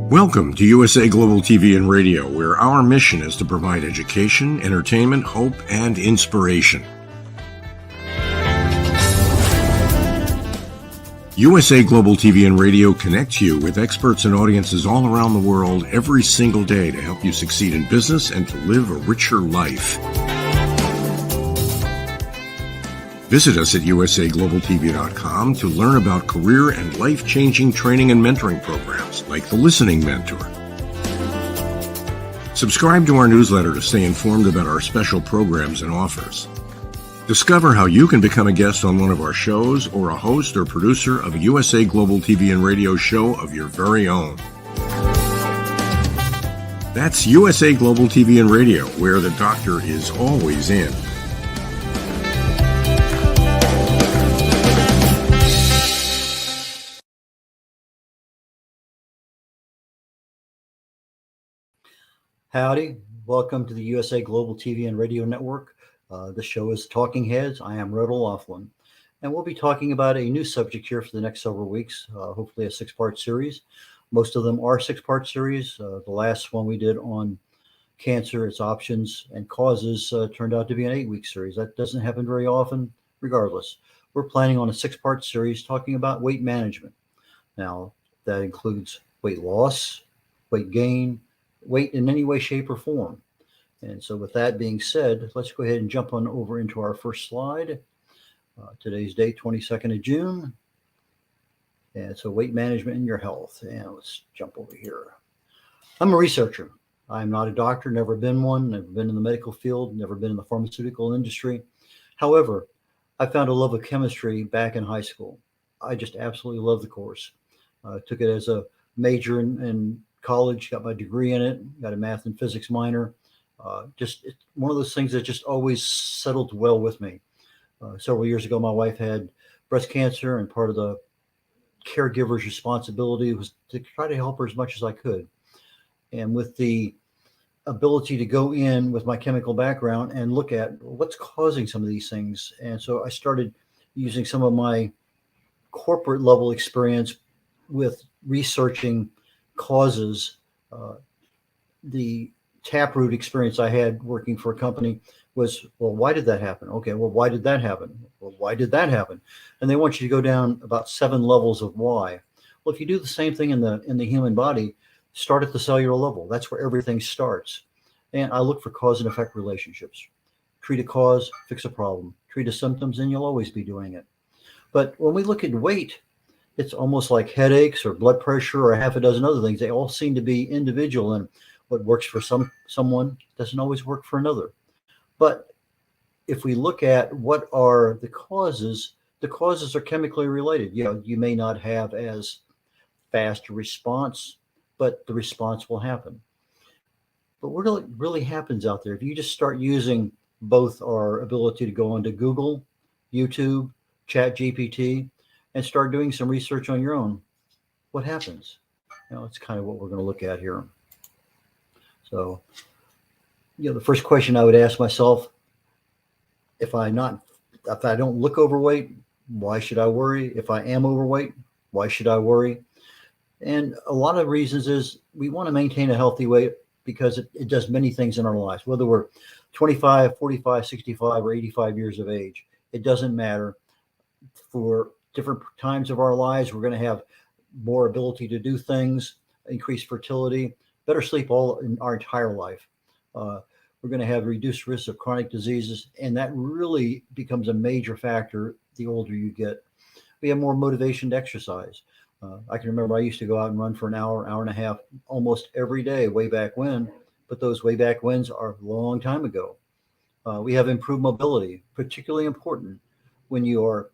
Welcome to USA Global TV and Radio, where our mission is to provide education, entertainment, hope, and inspiration. USA Global TV and Radio connects you with experts and audiences all around the world every single day to help you succeed in business and to live a richer life. Visit us at usaglobaltv.com to learn about career and life-changing training and mentoring programs like the Listening Mentor. Subscribe to our newsletter to stay informed about our special programs and offers. Discover how you can become a guest on one of our shows or a host or producer of a USA Global TV and Radio show of your very own. That's USA Global TV and Radio, where the doctor is always in. Howdy, welcome to the USA Global TV and Radio Network. The show is Talking Heads. I am red.olaughlin, and we'll be talking about a new subject here for the next several weeks, hopefully a six-part series. Most of them are six-part series. The last one we did on cancer, its options and causes, turned out to be an 8-week series. That doesn't happen very often. Regardless, we're planning on a six-part series talking about weight management. Now, that includes weight loss, weight gain, weight in any way, shape, or form. And so with that being said, let's go ahead and jump on over into our first slide. Today's date, 22nd of June. And so weight management and your health. And let's jump over here. I'm a researcher. I'm not a doctor, never been one, never been in the medical field, never been in the pharmaceutical industry. However, I found a love of chemistry back in high school. I just absolutely love the course. Took it as a major in college, got my degree in it, got a math and physics minor. It's one of those things that just always settled well with me. Several years ago, my wife had breast cancer, and part of the caregiver's responsibility was to try to help her as much as I could. And with the ability to go in with my chemical background and look at what's causing some of these things. And so I started using some of my corporate level experience with researching causes. The taproot experience I had working for a company was, well, why did that happen? Okay, well, why did that happen? Well, why did that happen? And they want you to go down about 7 levels of why. Well, if you do the same thing in the human body, start at the cellular level. That's where everything starts. And I look for cause and effect relationships. Treat a cause, fix a problem. Treat a symptoms, and you'll always be doing it. But when we look at weight, it's almost like headaches or blood pressure or half a dozen other things. They all seem to be individual, and what works for someone doesn't always work for another. But if we look at what are the causes are chemically related. You may not have as fast a response, but the response will happen. But what really happens out there, if you just start using both our ability to go onto Google, YouTube, ChatGPT, and start doing some research on your own, what happens? It's kind of what we're going to look at here. So, the first question I would ask myself, if I don't look overweight, why should I worry? If I am overweight, why should I worry? And a lot of reasons is we want to maintain a healthy weight because it does many things in our lives, whether we're 25, 45, 65, or 85 years of age. It doesn't matter. For different times of our lives, we're going to have more ability to do things, increased fertility, better sleep all in our entire life. We're going to have reduced risk of chronic diseases, and that really becomes a major factor the older you get. We have more motivation to exercise. I can remember I used to go out and run for an hour and a half almost every day way back when, but those way back whens are a long time ago. We have improved mobility, particularly important when you are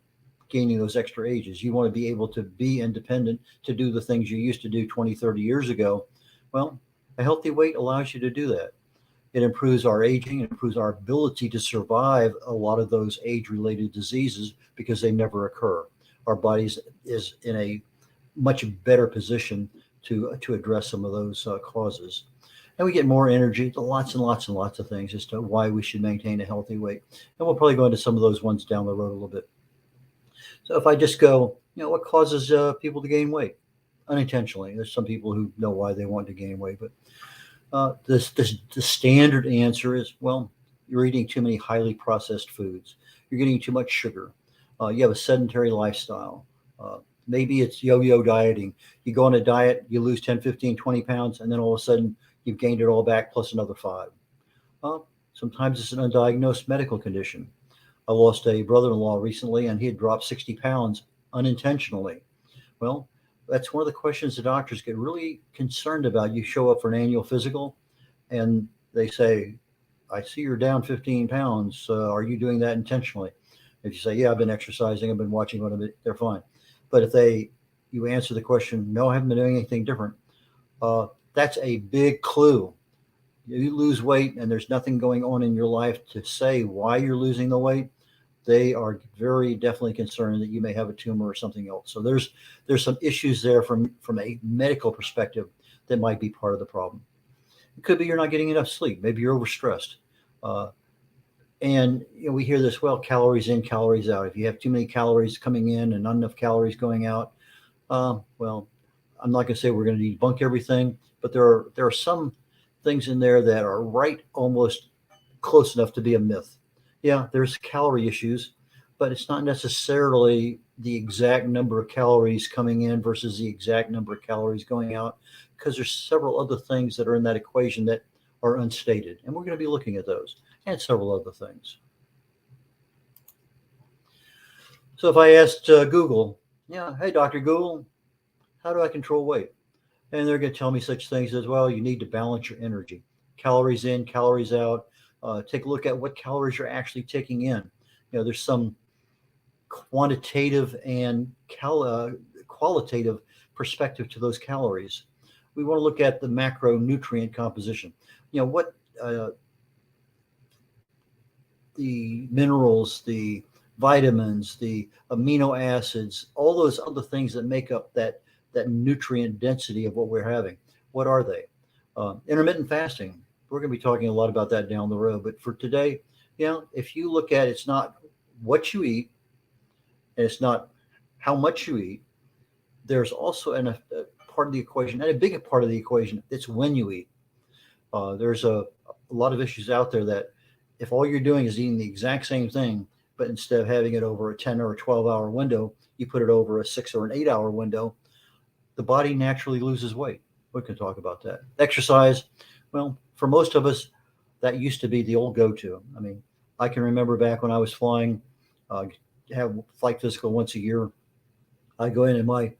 gaining those extra ages. You want to be able to be independent, to do the things you used to do 20, 30 years ago. Well, a healthy weight allows you to do that. It improves our aging, it improves our ability to survive a lot of those age-related diseases because they never occur. Our bodies is in a much better position to address some of those causes. And we get more energy, lots and lots and lots of things as to why we should maintain a healthy weight. And we'll probably go into some of those ones down the road a little bit. So if I just go, what causes people to gain weight? unintentionally. There's some people who know why they want to gain weight, but the standard answer is, well, you're eating too many highly processed foods. You're getting too much sugar. You have a sedentary lifestyle. Maybe it's yo-yo dieting. You go on a diet, you lose 10, 15, 20 pounds, and then all of a sudden you've gained it all back plus another 5. Sometimes it's an undiagnosed medical condition. I lost a brother-in-law recently, and he had dropped 60 pounds unintentionally. Well, that's one of the questions the doctors get really concerned about. You show up for an annual physical, and they say, I see you're down 15 pounds. Are you doing that intentionally? If you say, yeah, I've been exercising, I've been watching what they're fine. But if you answer the question, no, I haven't been doing anything different, that's a big clue. You lose weight and there's nothing going on in your life to say why you're losing the weight. They are very definitely concerned that you may have a tumor or something else. So there's some issues there from a medical perspective that might be part of the problem. It could be you're not getting enough sleep. Maybe you're overstressed. And we hear this, well, calories in, calories out. If you have too many calories coming in and not enough calories going out, well, I'm not going to say we're going to debunk everything, but there are some things in there that are right almost close enough to be a myth. Yeah, there's calorie issues, but it's not necessarily the exact number of calories coming in versus the exact number of calories going out, because there's several other things that are in that equation that are unstated. And we're going to be looking at those and several other things. So if I asked Google, yeah, hey, Dr. Google, how do I control weight? And they're going to tell me such things as, well, you need to balance your energy. Calories in, calories out. Take a look at what calories you're actually taking in. There's some quantitative and qualitative perspective to those calories. We want to look at the macronutrient composition. What the minerals, the vitamins, the amino acids, all those other things that make up that nutrient density of what we're having. What are they? Intermittent fasting. We're going to be talking a lot about that down the road. But for today, if you look at it's not what you eat, and it's not how much you eat. There's also a part of the equation, and a big part of the equation, it's when you eat. There's a lot of issues out there that if all you're doing is eating the exact same thing, but instead of having it over a 10 or a 12-hour window, you put it over a 6 or an 8-hour window, the body naturally loses weight. We can talk about that. Exercise, well, for most of us, that used to be the old go-to. I mean, I can remember back when I was flying, have flight physical once a year. I go in and my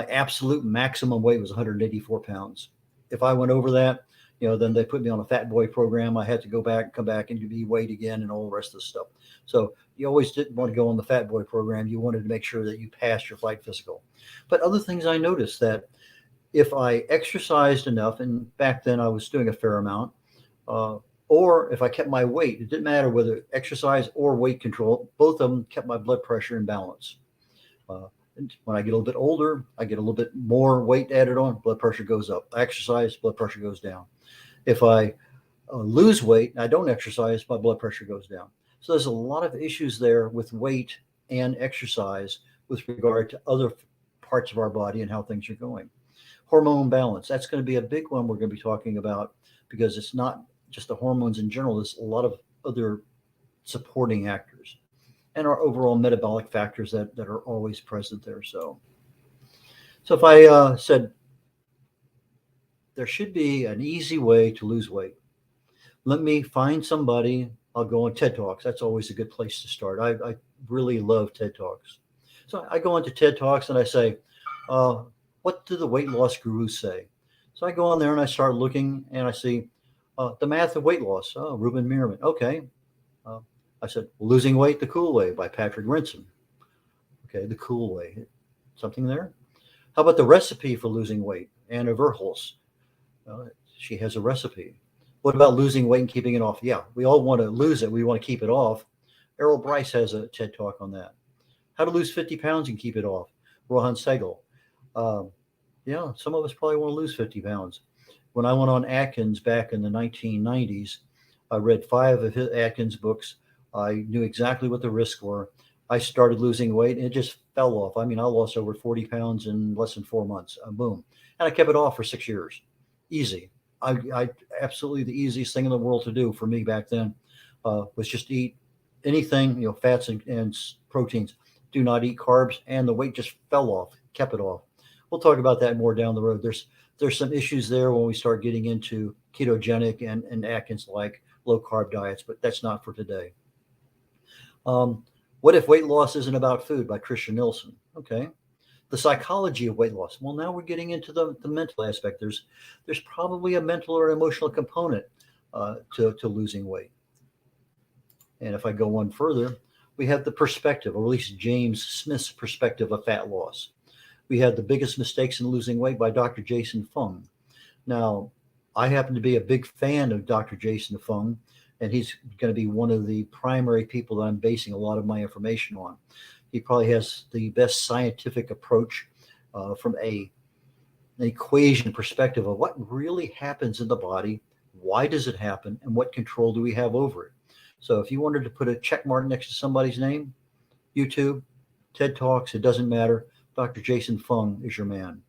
absolute maximum weight was 184 pounds. If I went over that, then they put me on a fat boy program. I had to go back, come back, and be weighed again and all the rest of the stuff. So you always didn't want to go on the fat boy program. You wanted to make sure that you passed your flight physical. But other things I noticed that if I exercised enough, and back then I was doing a fair amount, or if I kept my weight, it didn't matter whether exercise or weight control, both of them kept my blood pressure in balance. When I get a little bit older, I get a little bit more weight added on, blood pressure goes up. I exercise, blood pressure goes down. If I lose weight and I don't exercise, my blood pressure goes down. So there's a lot of issues there with weight and exercise with regard to other parts of our body and how things are going. Hormone balance, that's going to be a big one we're going to be talking about, because it's not just the hormones in general. There's a lot of other supporting actors and our overall metabolic factors that are always present there. So if I said there should be an easy way to lose weight, let me find somebody. I'll go on TED Talks. That's always a good place to start. I really love TED Talks. So I go into TED Talks and I say, what do the weight loss gurus say? So I go on there and I start looking and I see The Math of Weight Loss, Ruben Meerman. Okay. I said, Losing Weight the Cool Way by Patrick Rinson. Okay, the cool way. Something there? How about The Recipe for Losing Weight? Anna Verhulst. She has a recipe. What about losing weight and keeping it off? Yeah, we all want to lose it. We want to keep it off. Errol Bryce has a TED Talk on that. How to lose 50 pounds and keep it off. Rohan Segal. Some of us probably want to lose 50 pounds. When I went on Atkins back in the 1990s, I read 5 of Atkins' books. I knew exactly what the risks were. I started losing weight and it just fell off. I mean, I lost over 40 pounds in less than 4 months. Boom. And I kept it off for 6 years. Easy. I absolutely the easiest thing in the world to do for me back then was just eat anything, fats and proteins. Do not eat carbs, and the weight just fell off. Kept it off. We'll talk about that more down the road. There's some issues there when we start getting into ketogenic and Atkins like low carb diets, but that's not for today. What if weight loss isn't about food by Christian Nielsen? Okay. The psychology of weight loss. Well, now we're getting into the mental aspect. There's probably a mental or emotional component to losing weight. And if I go one further, we have the perspective, or at least James Smith's perspective of fat loss. We had the biggest mistakes in losing weight by Dr. Jason Fung. Now, I happen to be a big fan of Dr. Jason Fung, and he's going to be one of the primary people that I'm basing a lot of my information on. He probably has the best scientific approach from an equation perspective of what really happens in the body, why does it happen, and what control do we have over it. So if you wanted to put a check mark next to somebody's name, YouTube, TED Talks, it doesn't matter. Dr. Jason Fung is your man.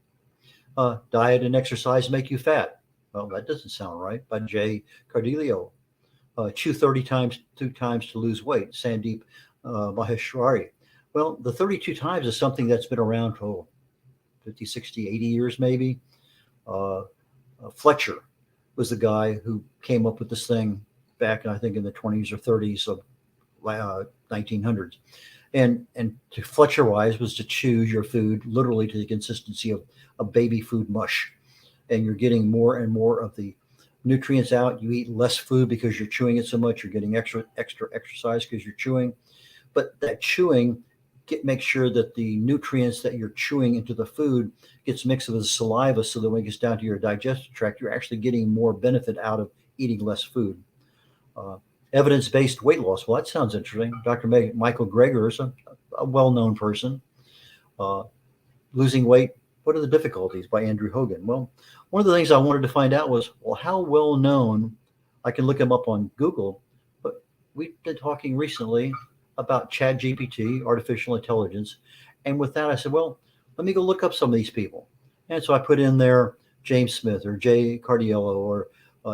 Diet and exercise make you fat. Well, that doesn't sound right. By Jay Cardillo. Chew 2 times to lose weight. Sandeep Maheshwari. Well, the 32 times is something that's been around for 50, 60, 80 years maybe. Fletcher was the guy who came up with this thing back, I think, in the 20s or 30s of 1900s. And to Fletcher wise was to chew your food literally to the consistency of a baby food mush. And you're getting more and more of the nutrients out. You eat less food because you're chewing it so much. You're getting extra exercise because you're chewing. But that chewing, make sure that the nutrients that you're chewing into the food gets mixed with the saliva so that when it gets down to your digestive tract, you're actually getting more benefit out of eating less food. Evidence-based weight loss. Well, that sounds interesting. Dr. Michael Greger is a well-known person. Losing weight. What are the difficulties by Andrew Hogan? Well, one of the things I wanted to find out was, well, how well known, I can look him up on Google, but we've been talking recently about ChatGPT, artificial intelligence. And with that, I said, well, let me go look up some of these people. And so I put in there James Smith or Jay Cardiello or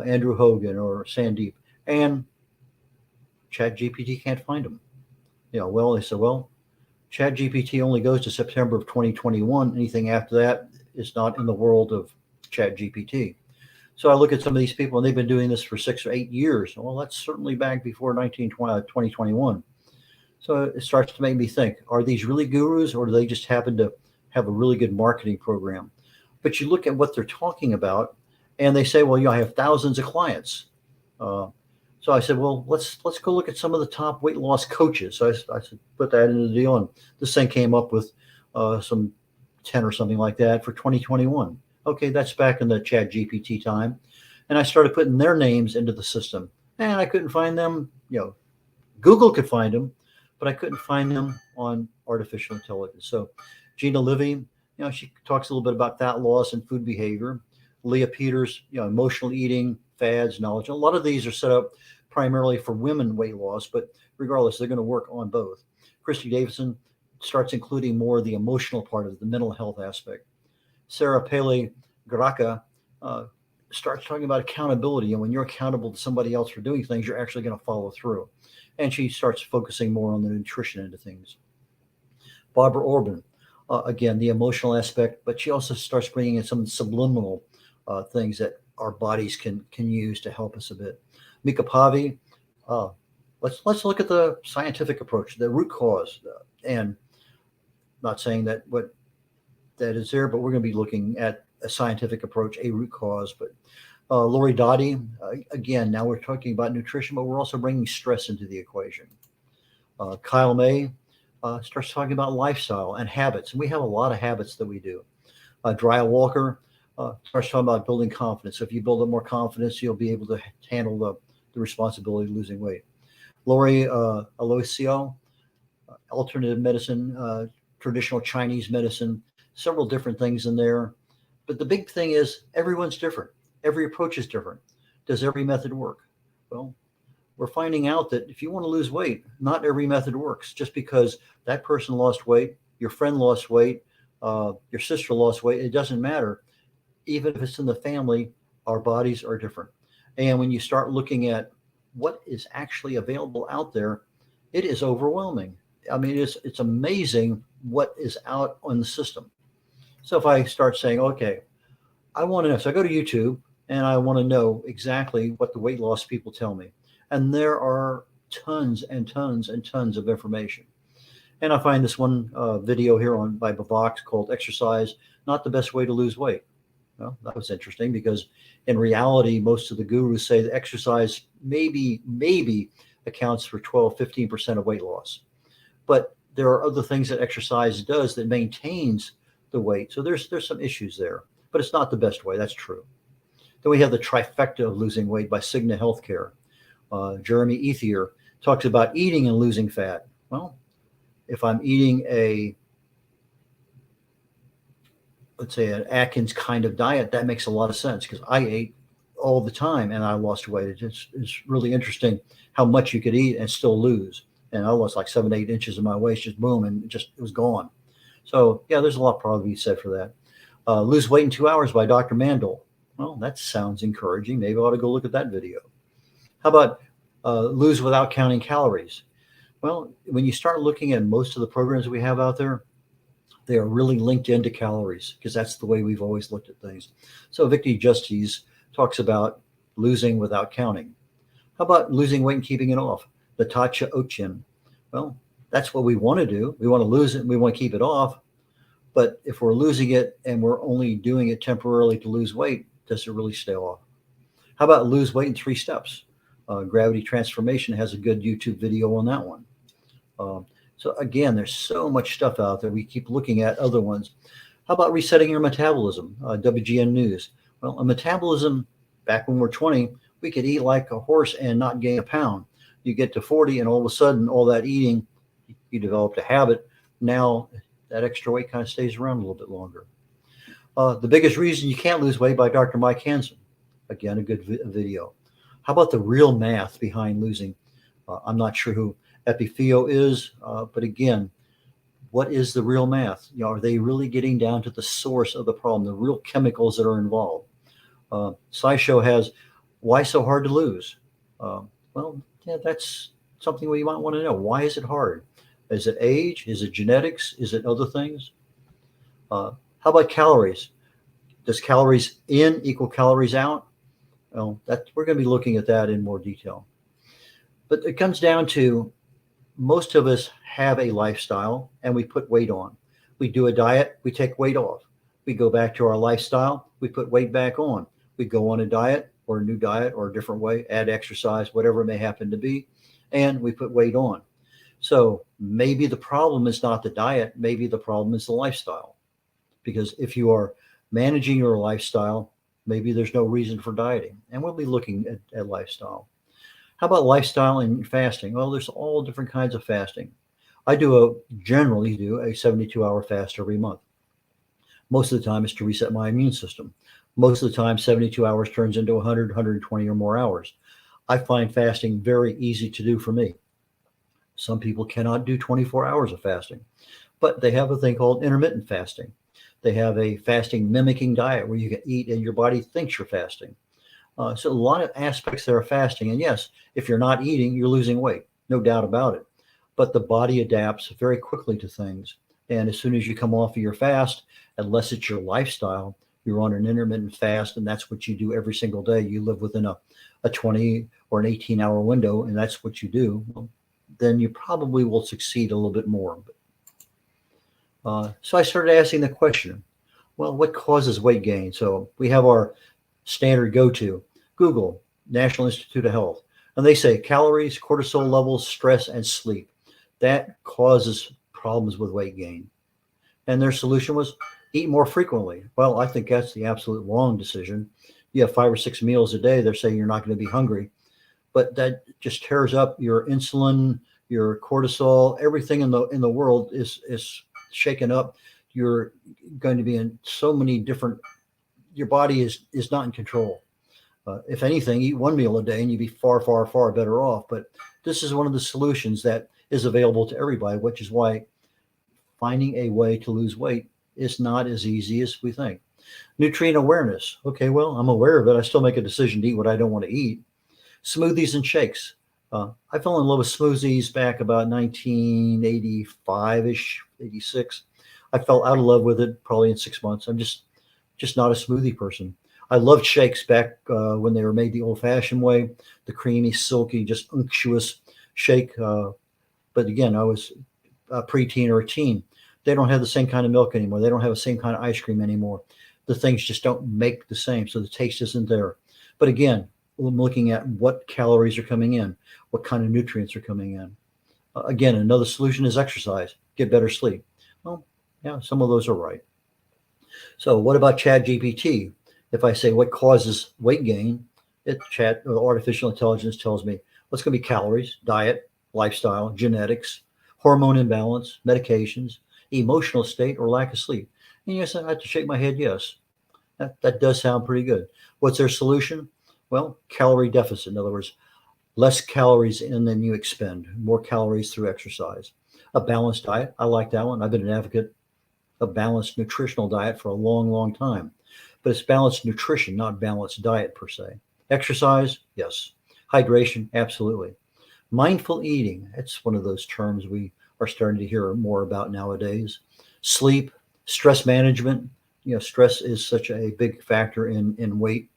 Andrew Hogan or Sandeep, and ChatGPT can't find them. Well, they said, well, ChatGPT only goes to September of 2021. Anything after that is not in the world of ChatGPT. So I look at some of these people, and they've been doing this for 6 or 8 years. Well, that's certainly back before 2021. So it starts to make me think, are these really gurus, or do they just happen to have a really good marketing program? But you look at what they're talking about, and they say, well, I have thousands of clients. So I said, well, let's go look at some of the top weight loss coaches. So I said, put that in the deal, and this thing came up with some 10 or something like that for 2021. Okay, that's back in the ChatGPT time. And I started putting their names into the system, and I couldn't find them. Google could find them, but I couldn't find them on artificial intelligence. So Gina Livy, she talks a little bit about fat loss and food behavior. Leah Peters, emotional eating, fads, knowledge. A lot of these are set up primarily for women weight loss, but regardless, they're going to work on both. Christy Davidson starts including more of the emotional part of the mental health aspect. Sarah Paley Graca starts talking about accountability, and when you're accountable to somebody else for doing things, you're actually going to follow through. And she starts focusing more on the nutrition end of things. Barbara Orban, again, the emotional aspect, but she also starts bringing in some subliminal things that our bodies can use to help us a bit. Mika Pavi, let's look at the scientific approach, the root cause, and not saying that what that is there, but we're going to be looking at a scientific approach, a root cause. But Lori Dottie, again, now we're talking about nutrition, but we're also bringing stress into the equation. Kyle May starts talking about lifestyle and habits, and we have a lot of habits that we do. Drya Walker starts talking about building confidence. So if you build up more confidence, you'll be able to handle the responsibility of losing weight. Lori Aloisio, alternative medicine, traditional Chinese medicine, several different things in there. But the big thing is everyone's different. Every approach is different. Does every method work? Well, we're finding out that if you want to lose weight, not every method works. Just because that person lost weight, your friend lost weight, your sister lost weight, it doesn't matter. Even if it's in the family, our bodies are different. And when you start looking at what is actually available out there, it is overwhelming. I mean, it's amazing what is out on the system. So if I start saying, okay, I want to know, so I go to YouTube and I want to know exactly what the weight loss people tell me. And there are tons and tons and tons of information. And I find this one video here on by Bavox called "Exercise Not the Best Way to Lose Weight." Well, that was interesting because in reality, most of the gurus say that exercise maybe accounts for 12-15% of weight loss. But there are other things that exercise does that maintains the weight. So there's some issues there, but it's not the best way. That's true. Then we have the trifecta of losing weight by Cigna Healthcare. Jeremy Ethier talks about eating and losing fat. Well, if I'm eating let's say an Atkins kind of diet, that makes a lot of sense because I ate all the time and I lost weight. It's really interesting how much you could eat and still lose. And I lost like 7-8 inches of my waist, just boom, and it was gone. So yeah, there's a lot probably to be said for that. Lose Weight in 2 Hours by Dr. Mandel. Well, that sounds encouraging. Maybe I ought to go look at that video. How about lose without counting calories? Well, when you start looking at most of the programs we have out there, they are really linked into calories because that's the way we've always looked at things. So Victor Justice talks about losing without counting. How about losing weight and keeping it off? Natasha Ochin. Well, that's what we want to do. We want to lose it and we want to keep it off. But if we're losing it and we're only doing it temporarily to lose weight, does it really stay off? How about lose weight in 3 steps? Gravity Transformation has a good YouTube video on that one. So again, there's so much stuff out there. We keep looking at other ones. How about resetting your metabolism? WGN News. Well, a metabolism, back when we're 20, we could eat like a horse and not gain a pound. You get to 40 and all of a sudden, all that eating, you developed a habit. Now that extra weight kind of stays around a little bit longer. The Biggest Reason You Can't Lose Weight by Dr. Mike Hansen. Again, a good video. How about the real math behind losing? I'm not sure who Epifio is, but again, what is the real math? Are they really getting down to the source of the problem, the real chemicals that are involved? SciShow has Why So Hard to Lose? Well, yeah, that's something we might want to know. Why is it hard? Is it age? Is it genetics? Is it other things? How about calories? Does calories in equal calories out? Well, we're going to be looking at that in more detail. But it comes down to most of us have a lifestyle and we put weight on. We do a diet, we take weight off. We go back to our lifestyle, we put weight back on. We go on a diet or a new diet or a different way, add exercise, whatever it may happen to be, and we put weight on. So maybe the problem is not the diet, maybe the problem is the lifestyle. Because if you are managing your lifestyle, maybe there's no reason for dieting. And we'll be looking at lifestyle. How about lifestyle and fasting? Well, there's all different kinds of fasting. I generally do a 72-hour fast every month. Most of the time it's to reset my immune system. Most of the time, 72 hours turns into 100, 120 or more hours. I find fasting very easy to do for me. Some people cannot do 24 hours of fasting, but they have a thing called intermittent fasting. They have a fasting mimicking diet where you can eat and your body thinks you're fasting. So a lot of aspects there are fasting. And yes, if you're not eating, you're losing weight, no doubt about it. But the body adapts very quickly to things. And as soon as you come off of your fast, unless it's your lifestyle, you're on an intermittent fast, and that's what you do every single day. You live within a 20 or an 18-hour window, and that's what you do. Well, then you probably will succeed a little bit more. So I started asking the question, well, what causes weight gain? So we have our standard go-to, Google, National Institute of Health, and they say calories, cortisol levels, stress, and sleep. That causes problems with weight gain. And their solution was eat more frequently. Well, I think that's the absolute wrong decision. You have 5 or 6 meals a day. They're saying you're not going to be hungry, but that just tears up your insulin, your cortisol, everything in the world is shaken up. You're going to be in so many different, your body is not in control. If anything, eat one meal a day and you'd be far, far, far better off. But this is one of the solutions that is available to everybody, which is why finding a way to lose weight is not as easy as we think. Nutrient awareness. Okay, well, I'm aware of it. I still make a decision to eat what I don't want to eat. Smoothies and shakes. I fell in love with smoothies back about 1985-ish, 86. I fell out of love with it probably in 6 months. I'm just not a smoothie person. I loved shakes back when they were made the old-fashioned way, the creamy, silky, just unctuous shake. But again, I was a preteen or a teen. They don't have the same kind of milk anymore. They don't have the same kind of ice cream anymore. The things just don't make the same, so the taste isn't there. But again, I'm looking at what calories are coming in, what kind of nutrients are coming in. Again, another solution is exercise, get better sleep. Well, yeah, some of those are right. So what about ChatGPT? If I say what causes weight gain, artificial intelligence tells me what's going to be calories, diet, lifestyle, genetics, hormone imbalance, medications, emotional state, or lack of sleep. And yes, I have to shake my head. Yes, that does sound pretty good. What's their solution? Well, calorie deficit. In other words, less calories in than you expend, more calories through exercise. A balanced diet. I like that one. I've been an advocate of balanced nutritional diet for a long, long time. But it's balanced nutrition, not balanced diet per se. Exercise, yes. Hydration, absolutely. Mindful eating, that's one of those terms we are starting to hear more about nowadays. Sleep, stress management. Stress is such a big factor in weight.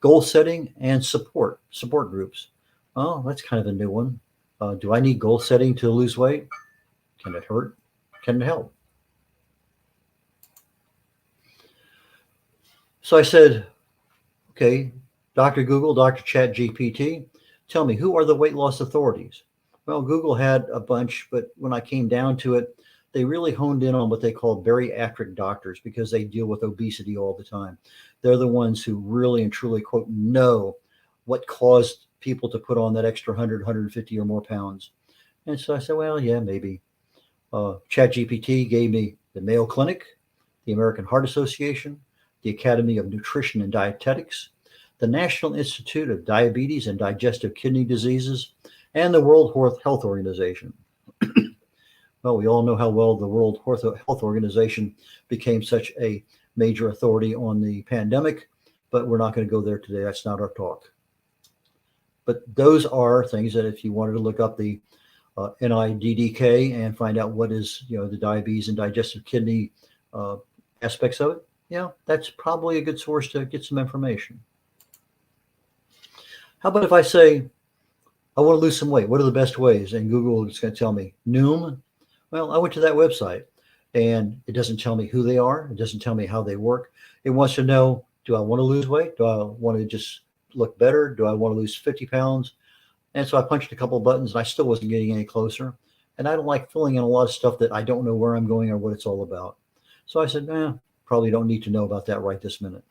Goal setting and support groups. Oh, that's kind of a new one. Do I need goal setting to lose weight? Can it hurt? Can it help? So I said, okay, Dr. Google, Dr. ChatGPT, tell me, who are the weight loss authorities? Well, Google had a bunch, but when I came down to it, they really honed in on what they call bariatric doctors because they deal with obesity all the time. They're the ones who really and truly, quote, know what caused people to put on that extra 100, 150 or more pounds. And so I said, well, yeah, maybe. ChatGPT gave me the Mayo Clinic, the American Heart Association, the Academy of Nutrition and Dietetics, the National Institute of Diabetes and Digestive Kidney Diseases, and the World Health Organization. Well, we all know how well the World Health Organization became such a major authority on the pandemic, but we're not going to go there today. That's not our talk. But those are things that if you wanted to look up the NIDDK and find out what is, the diabetes and digestive kidney aspects of it, that's probably a good source to get some information. How about if I say, I want to lose some weight. What are the best ways? And Google is going to tell me Noom. Well, I went to that website and it doesn't tell me who they are. It doesn't tell me how they work. It wants to know, do I want to lose weight? Do I want to just look better? Do I want to lose 50 pounds? And so I punched a couple of buttons and I still wasn't getting any closer. And I don't like filling in a lot of stuff that I don't know where I'm going or what it's all about. So I said, probably don't need to know about that right this minute.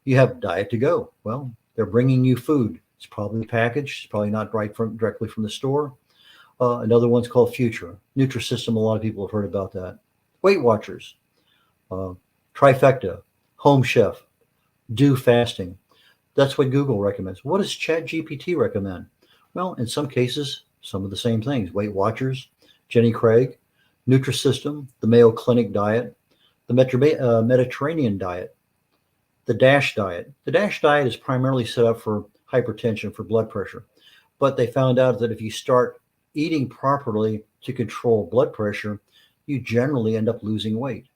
You have Diet to Go. Well, they're bringing you food. It's probably packaged. It's probably not directly from the store. Another one's called Future. Nutrisystem, a lot of people have heard about that. Weight Watchers, Trifecta, Home Chef, Do Fasting. That's what Google recommends. What does ChatGPT recommend? Well, in some cases, some of the same things. Weight Watchers, Jenny Craig, Nutrisystem, the Mayo Clinic diet, the Mediterranean diet, the DASH diet. The DASH diet is primarily set up for hypertension, for blood pressure. But they found out that if you start eating properly to control blood pressure, you generally end up losing weight.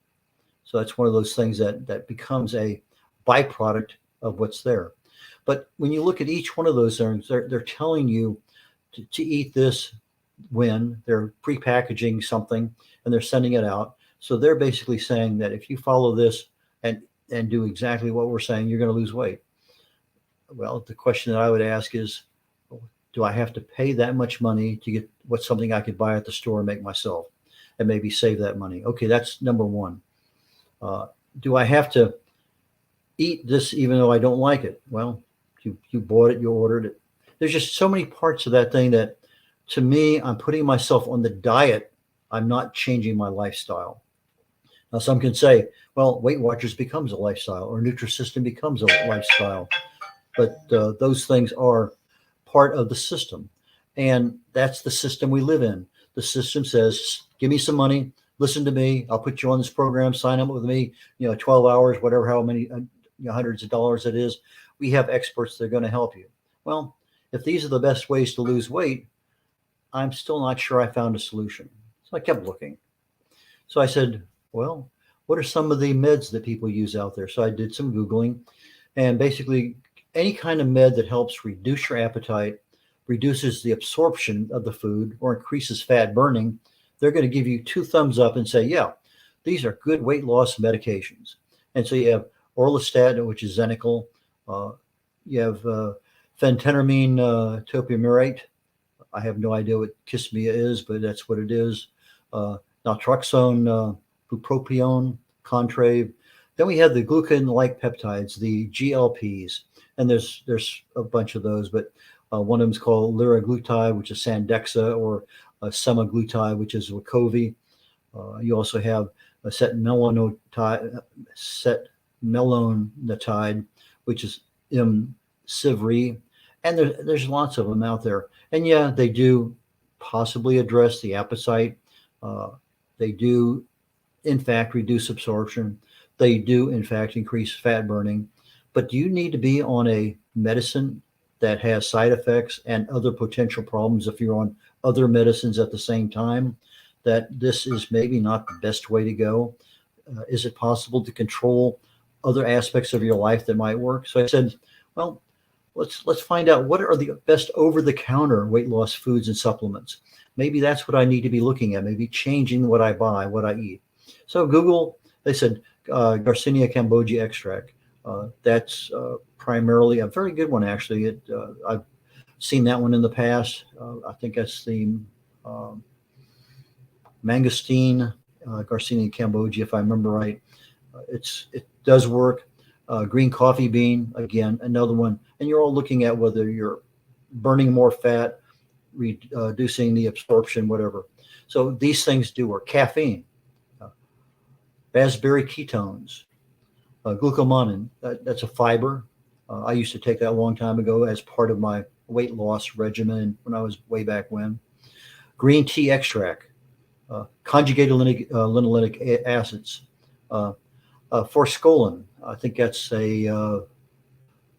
So that's one of those things that becomes a byproduct of what's there. But when you look at each one of those things, they're telling you to eat this when they're prepackaging something and they're sending it out. So they're basically saying that if you follow this and do exactly what we're saying, you're going to lose weight. Well, the question that I would ask is, do I have to pay that much money to get something I could buy at the store and make myself and maybe save that money? Okay, that's number one. Do I have to eat this even though I don't like it? Well, you bought it, you ordered it. There's just so many parts of that thing that, to me, I'm putting myself on the diet. I'm not changing my lifestyle. Now, some can say, well, Weight Watchers becomes a lifestyle or Nutrisystem becomes a lifestyle. but those things are part of the system. And that's the system we live in. The system says, give me some money, listen to me, I'll put you on this program, sign up with me, 12 hours, whatever, how many hundreds of dollars it is. We have experts that are going to help you. Well, if these are the best ways to lose weight, I'm still not sure I found a solution. So I kept looking. So I said, well, what are some of the meds that people use out there? So I did some Googling, and basically any kind of med that helps reduce your appetite, reduces the absorption of the food, or increases fat burning, they're going to give you 2 thumbs up and say, yeah, these are good weight loss medications. And so you have orlistat, which is Xenical. You have phentermine topiramate. I have no idea what Kismia is, but that's what it is. Naltrexone, bupropion, Contrave. Then we have the glucagon-like peptides, the GLPs, and there's a bunch of those, but one of them is called liraglutide, which is Sandexa, or semaglutide, which is Wegovy. You also have setmelanotide, which is Imcivree, and there's lots of them out there. And yeah, they do possibly address the appetite. They do, in fact, reduce absorption. They do, in fact, increase fat burning. But do you need to be on a medicine that has side effects and other potential problems if you're on other medicines at the same time? That this is maybe not the best way to go? Is it possible to control other aspects of your life that might work? So I said, well, let's find out what are the best over-the-counter weight loss foods and supplements. Maybe that's what I need to be looking at, maybe changing what I buy, what I eat. So Google, they said Garcinia cambogia extract. That's primarily a very good one, actually. I've seen that one in the past. I think that's the mangosteen Garcinia cambogia, if I remember right. It does work. Green coffee bean, again, another one. And you're all looking at whether you're burning more fat, reducing the absorption, whatever. So these things do work. Caffeine, raspberry ketones, glucomannan, that's a fiber. I used to take that a long time ago as part of my weight loss regimen when I was way back when. Green tea extract, conjugated linoleic acids, forskolin, I think that's a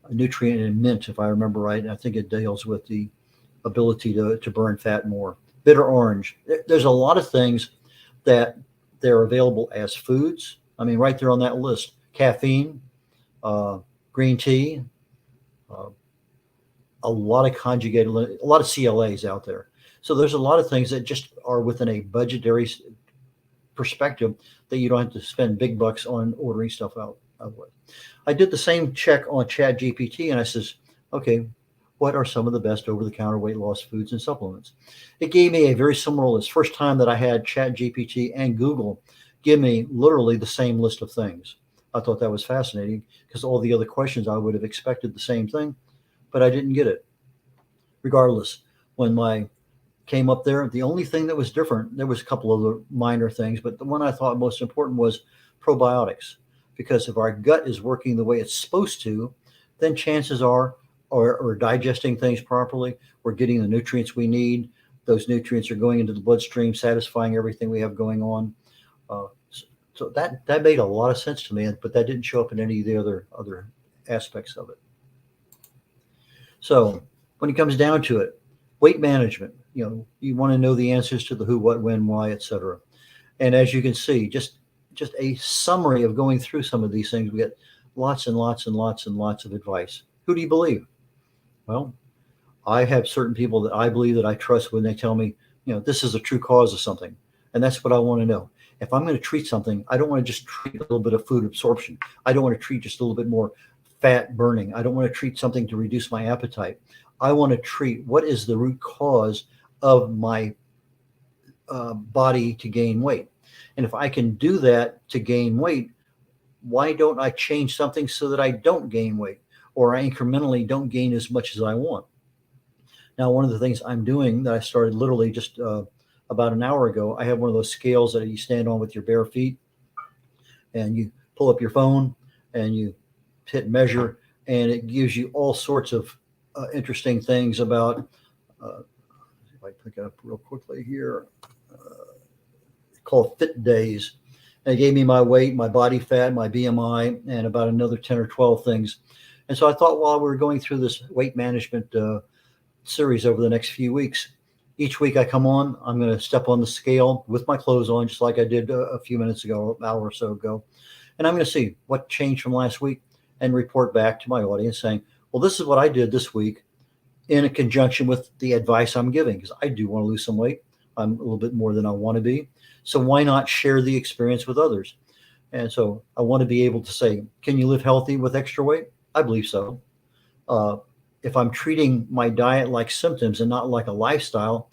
nutrient in mint, if I remember right. I think it deals with the ability to burn fat more. Bitter orange. There's a lot of things that they're available as foods. I mean, right there on that list. Caffeine, green tea, a lot of a lot of CLAs out there. So there's a lot of things that just are within a budgetary perspective that you don't have to spend big bucks on ordering stuff out with. I did the same check on Chat GPT, and I says, okay, what are some of the best over-the-counter weight loss foods and supplements? It gave me a very similar list. First time that I had Chat GPT and Google give me literally the same list of things. I thought that was fascinating because all the other questions I would have expected the same thing, but I didn't get it. Regardless, when my came up there, the only thing that was different, there was a couple of other minor things, but the one I thought most important was probiotics. Because if our gut is working the way it's supposed to, then chances are, or digesting things properly, we're getting the nutrients we need. Those nutrients are going into the bloodstream, satisfying everything we have going on. So that made a lot of sense to me, but that didn't show up in any of the other aspects of it. So when it comes down to it, weight management, you want to know the answers to the who, what, when, why, etc. And as you can see, just a summary of going through some of these things, we get lots and lots and lots and lots of advice. Who do you believe? Well, I have certain people that I believe that I trust when they tell me, this is a true cause of something. And that's what I want to know. If I'm going to treat something, I don't want to just treat a little bit of food absorption. I don't want to treat just a little bit more fat burning. I don't want to treat something to reduce my appetite. I want to treat what is the root cause of my body to gain weight. And if I can do that to gain weight, why don't I change something so that I don't gain weight, or I incrementally don't gain as much as I want? Now, one of the things I'm doing that I started literally just about an hour ago, I have one of those scales that you stand on with your bare feet, and you pull up your phone and you hit measure and it gives you all sorts of interesting things about. If I pick it up real quickly here, called Fit Days. And it gave me my weight, my body fat, my BMI, and about another 10 or 12 things. And so I thought while we were going through this weight management series over the next few weeks, each week I come on, I'm going to step on the scale with my clothes on, just like I did a few minutes ago, an hour or so ago. And I'm going to see what changed from last week and report back to my audience saying, well, this is what I did this week in a conjunction with the advice I'm giving, because I do want to lose some weight. I'm a little bit more than I want to be. So why not share the experience with others? And so I want to be able to say, can you live healthy with extra weight? I believe so. If I'm treating my diet like symptoms and not like a lifestyle,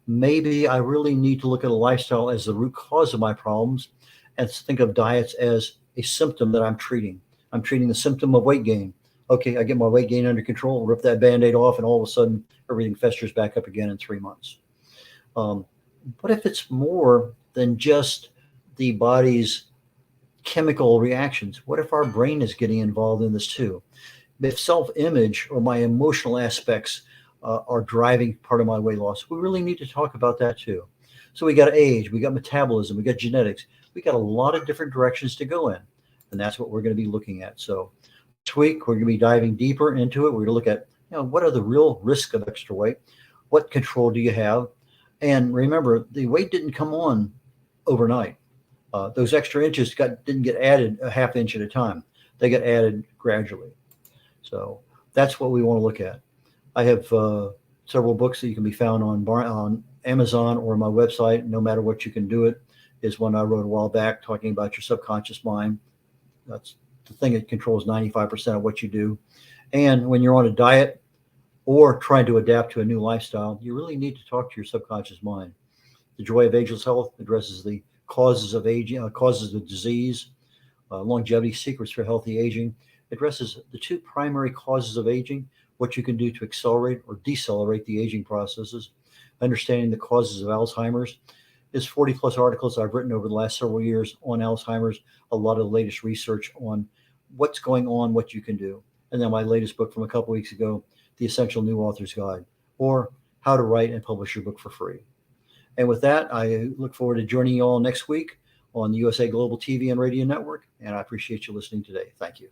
maybe I really need to look at a lifestyle as the root cause of my problems and think of diets as a symptom that I'm treating. I'm treating the symptom of weight gain. Okay, I get my weight gain under control, rip that Band-Aid off, and all of a sudden everything festers back up again in 3 months. What if it's more than just the body's chemical reactions? What if our brain is getting involved in this too? If self-image or my emotional aspects are driving part of my weight loss, we really need to talk about that too. So we got age, we got metabolism, we got genetics, we got a lot of different directions to go in, and that's what we're going to be looking at. So this week we're going to be diving deeper into it. We're going to look at, what are the real risks of extra weight? What control do you have? And remember, the weight didn't come on overnight. Those extra inches didn't get added a half inch at a time. They get added gradually. So that's what we want to look at. I have several books that you can be found on Amazon or my website. No matter what, you can do it. Is one I wrote a while back talking about your subconscious mind. That's the thing that controls 95% of what you do. And when you're on a diet or trying to adapt to a new lifestyle, you really need to talk to your subconscious mind. The Joy of Ageless Health addresses the causes of aging, causes of disease, longevity secrets for healthy aging. Addresses the two primary causes of aging, what you can do to accelerate or decelerate the aging processes. Understanding the causes of Alzheimer's. There's 40 plus articles I've written over the last several years on Alzheimer's, a lot of the latest research on what's going on, what you can do. And then my latest book from a couple weeks ago, The Essential New Author's Guide, or How to Write and Publish Your Book for Free. And with that, I look forward to joining you all next week on the USA Global TV and Radio Network, and I appreciate you listening today. Thank you.